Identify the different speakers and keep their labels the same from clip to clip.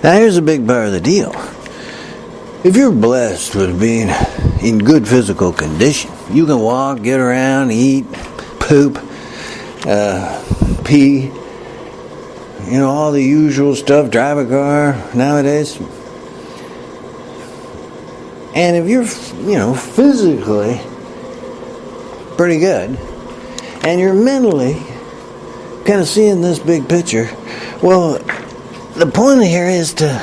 Speaker 1: Now here's a big part of the deal. If you're blessed with being in good physical condition, you can walk, get around, eat, poop, pee, all the usual stuff, drive a car nowadays. And if you're, physically pretty good, and you're mentally kind of seeing this big picture, well, the point here is to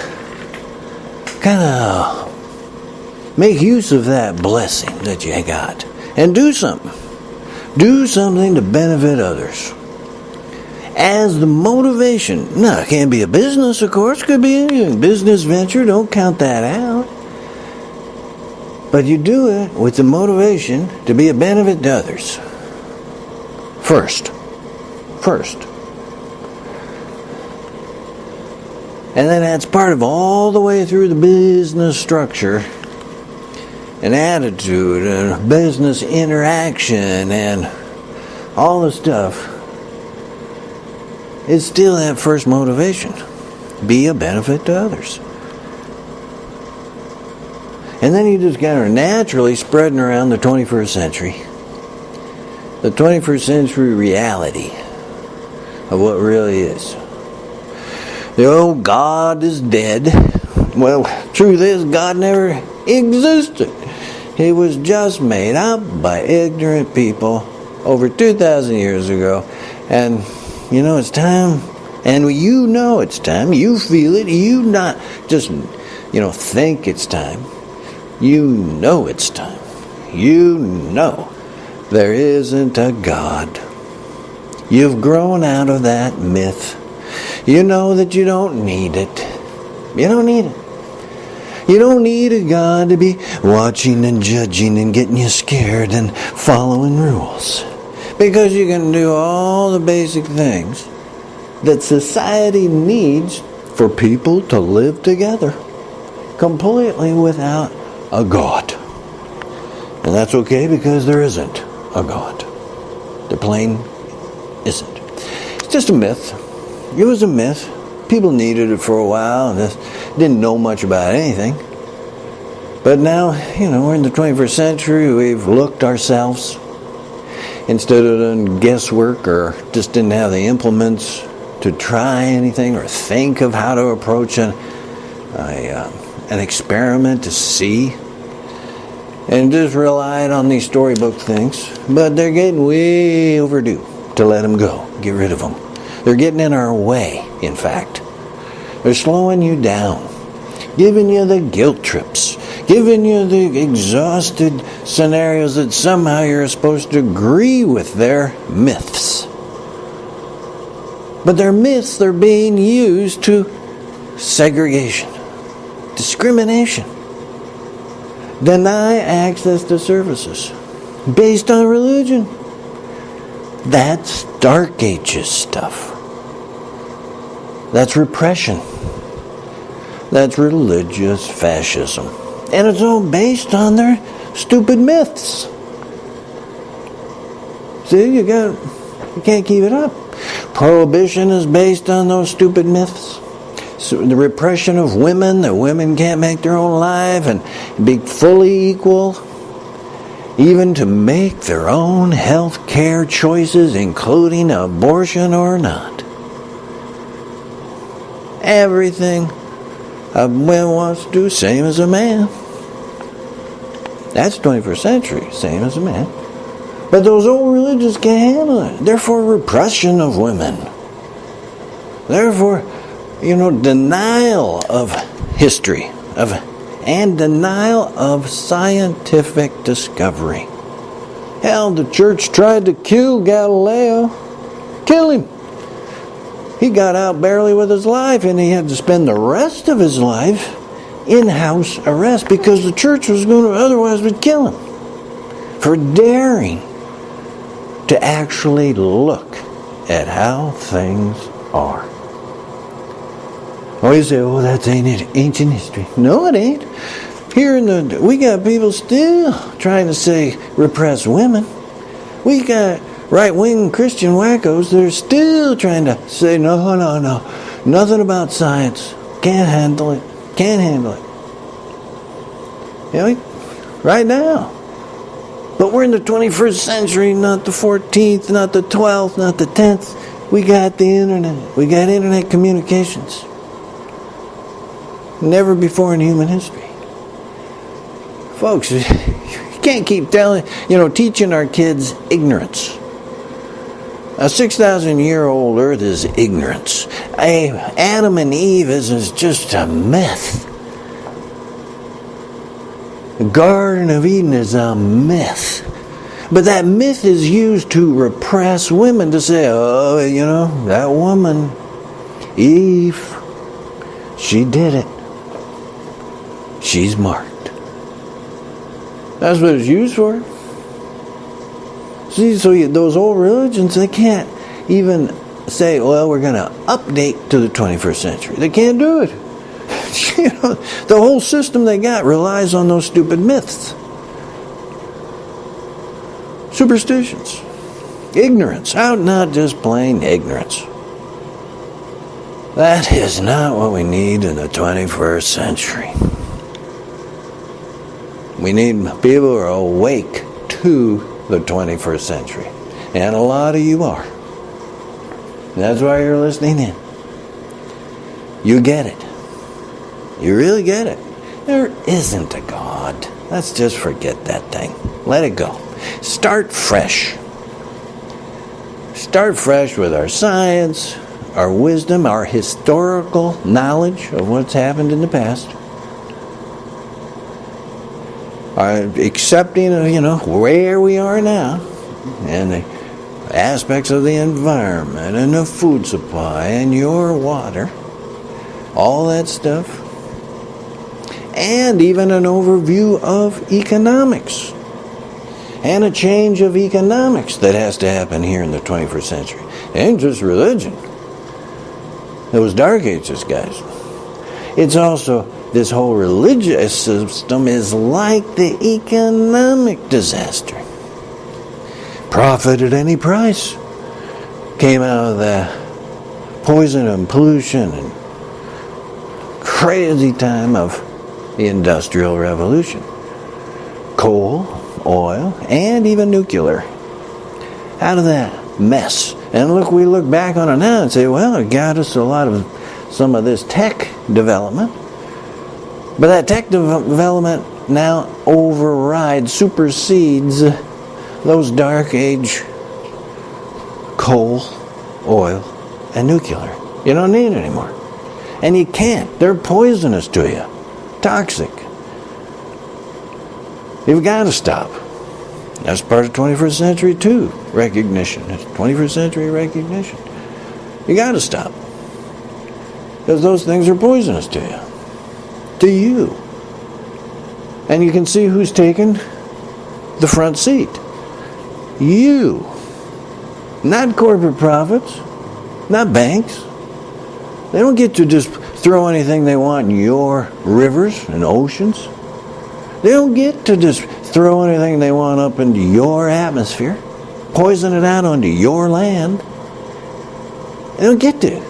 Speaker 1: kind of make use of that blessing that you got and do something. Do something to benefit others. As the motivation. Now, it can't be a business, of course. It could be a business venture. Don't count that out. But you do it with the motivation to be a benefit to others. First. And then that's part of all the way through the business structure and attitude and business interaction and all the stuff. It's still that first motivation. Be a benefit to others. And then you just kind of naturally spreading around the 21st century. The 21st century reality of what really is. The old God is dead. Well, truth is, God never existed. He was just made up by ignorant people over 2,000 years ago. And, it's time. And it's time. You feel it. You not just, think it's time. You know it's time. You know there isn't a God. You've grown out of that myth. You know that you don't need it. You don't need it. You don't need a God to be watching and judging and getting you scared and following rules. Because you can do all the basic things that society needs for people to live together. Completely without a God. And that's okay because there isn't a God. There plain isn't. It's just a myth. It was a myth. People needed it for a while and didn't know much about anything. But now, we're in the 21st century. We've looked ourselves. Instead of doing guesswork or just didn't have the implements to try anything or think of how to approach an experiment to see. And just relied on these storybook things. But they're getting way overdue to let them go. Get rid of them. They're getting in our way, in fact. They're slowing you down. Giving you the guilt trips. Giving you the exhausted scenarios that somehow you're supposed to agree with their myths. But their myths, they're being used to segregation. Discrimination. Deny access to services based on religion. That's Dark Ages stuff. That's repression. That's religious fascism. And it's all based on their stupid myths. See, you can't keep it up. Prohibition is based on those stupid myths. So the repression of women, that women can't make their own life and be fully equal, even to make their own health care choices, including abortion or not. Everything a woman wants to do, same as a man. That's 21st century, same as a man. But those old religions can't handle it. Therefore, repression of women. Therefore, denial of history and denial of scientific discovery. Hell, the church tried to kill Galileo. Kill him. He got out barely with his life, and he had to spend the rest of his life in-house arrest because the church was going to otherwise would kill him for daring to actually look at how things are. Oh, you say, that's ancient history. No, it ain't. We got people still trying to say repress women. We got right-wing Christian wackos that are still trying to say, no, nothing about science. Can't handle it. Can't handle it. You know, right now. But we're in the 21st century, not the 14th, not the 12th, not the 10th. We got the internet. We got internet communications. Never before in human history. Folks, you can't keep teaching our kids ignorance. A 6,000-year-old earth is ignorance. Adam and Eve is just a myth. The Garden of Eden is a myth. But that myth is used to repress women, to say, that woman, Eve, she did it. She's marked. That's what it's used for. See, so those old religions, they can't even say, well, we're going to update to the 21st century. They can't do it. The whole system they got relies on those stupid myths. Superstitions. Ignorance. Not just plain ignorance. That is not what we need in the 21st century. We need people who are awake to the 21st century. And a lot of you are. That's why you're listening in. You get it. You really get it. There isn't a God. Let's just forget that thing. Let it go. Start fresh. Start fresh with our science, our wisdom, our historical knowledge of what's happened in the past. Our accepting of, where we are now, and the aspects of the environment, and the food supply, and your water, all that stuff. And even an overview of economics. And a change of economics that has to happen here in the 21st century. It ain't just religion. It was Dark Ages, guys. It's also, this whole religious system is like the economic disaster. Profit at any price came out of the poison and pollution and crazy time of the Industrial Revolution. Coal, oil, and even nuclear. Out of that mess. And we look back on it now and say, well, it got us some of this tech development. But that tech development now supersedes those dark age coal, oil, and nuclear. You don't need it anymore. And you can't. They're poisonous to you. Toxic. You've got to stop. That's part of 21st century too. Recognition. It's 21st century recognition. You got to stop. Because those things are poisonous to you. To you. And you can see who's taken the front seat. You. Not corporate profits. Not banks. They don't get to just throw anything they want in your rivers and oceans. They don't get to just throw anything they want up into your atmosphere. Poison it out onto your land. They don't get to.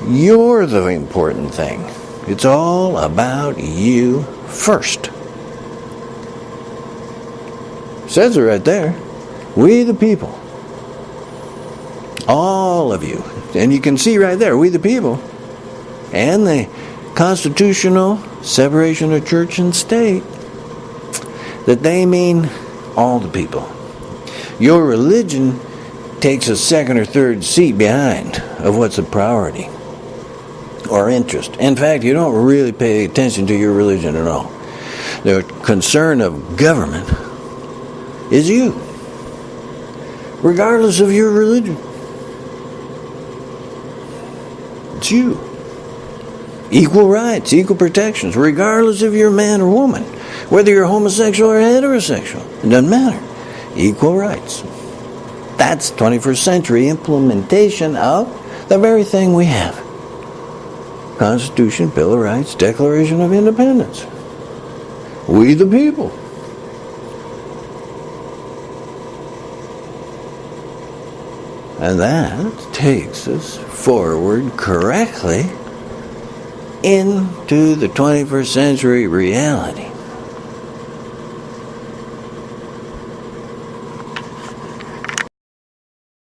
Speaker 1: You're the important thing. It's all about you first. It says it right there. We the people. All of you. And you can see right there, we the people. And the constitutional separation of church and state, that they mean all the people. Your religion takes a second or third seat behind of what's a priority or interest. In fact, you don't really pay attention to your religion at all. The concern of government is you, regardless of your religion. It's you. Equal rights, equal protections, regardless if you're a man or woman. Whether you're homosexual or heterosexual, it doesn't matter. Equal rights. That's 21st century implementation of the very thing we have. Constitution, Bill of Rights, Declaration of Independence. We the people. And that takes us forward correctly into the 21st century reality.